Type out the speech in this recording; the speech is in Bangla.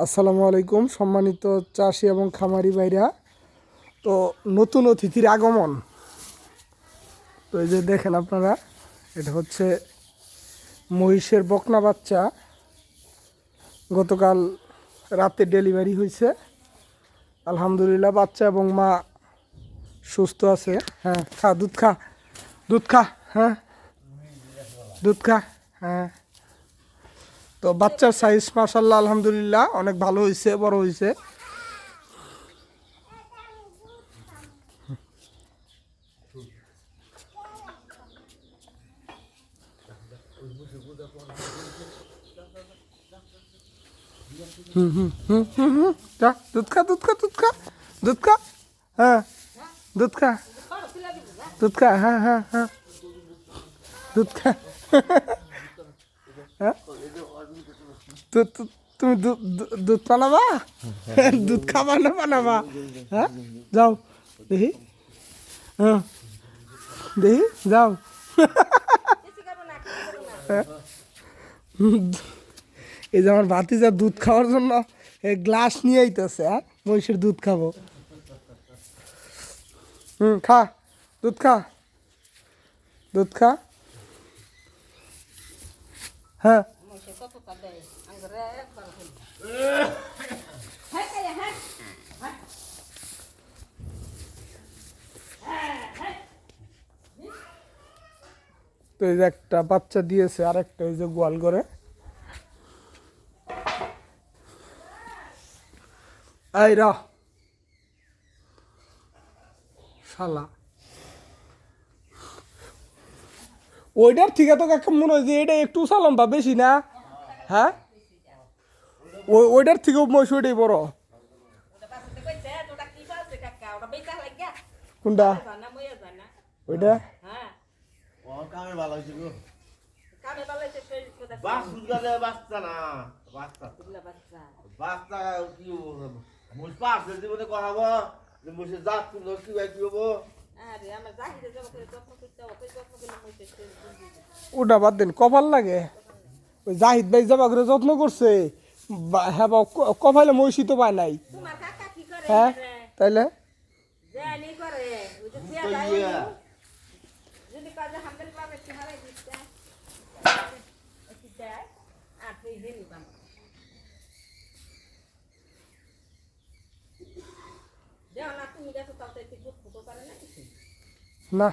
আসসালামু আলাইকুম সম্মানিত চাষি এবং খামারি ভাইরা। তো নতুন অতিথির আগমন। তো এই যে দেখেন আপনারা, এটা হচ্ছে মহিষের বকনা বাচ্চা। গতকাল রাতে ডেলিভারি হয়েছে। আলহামদুলিল্লাহ বাচ্চা এবং মা সুস্থ আছে। হ্যাঁ, খা দুধ খা, দুধ খা, হ্যাঁ দুধ খা, হ্যাঁ। তো বাচ্চার সাইজ মাশাআল্লাহ আলহামদুলিল্লাহ অনেক ভালো হয়েছে, বড় হয়েছে। যা দুধ খা, দুধ খা, দুধ খা, দুধ খা, হ্যাঁ দুধ খা, দুধ খা, হ্যাঁ হ্যাঁ হ্যাঁ দুধ খা। হ্যাঁ তুমি দুধ বানাবা, দুধ খাবা না বানাবা? হ্যাঁ যাও দেখি, হ্যাঁ দেখি যাও। এই যে আমার ভাতিজা দুধ খাওয়ার জন্য গ্লাস নিয়ে আইতেছে। হ্যাঁ, মহিষের দুধ খাবো। খা দুধ খা, দুধ খা, হ্যাঁ। তো এই যে একটা বাচ্চা দিয়েছে, আর একটা এই যে গোয়াল করে। এই রা শালা, ওইটার থেকে তো কাকা মনে হয় যে এটা একটু সালাম বা বেশি না? হ্যাঁ, ওইটার থেকেও মহিষ ওইটাই বড়। কোনটা? ওইটা ওটা বাদ দেন, কপাল লাগে। ওই জাহিদ ভাই জবা করে যত্ন করছে, হ্যাঁ কপালে মহিষী তো পায় নাই। হ্যাঁ তাইলে না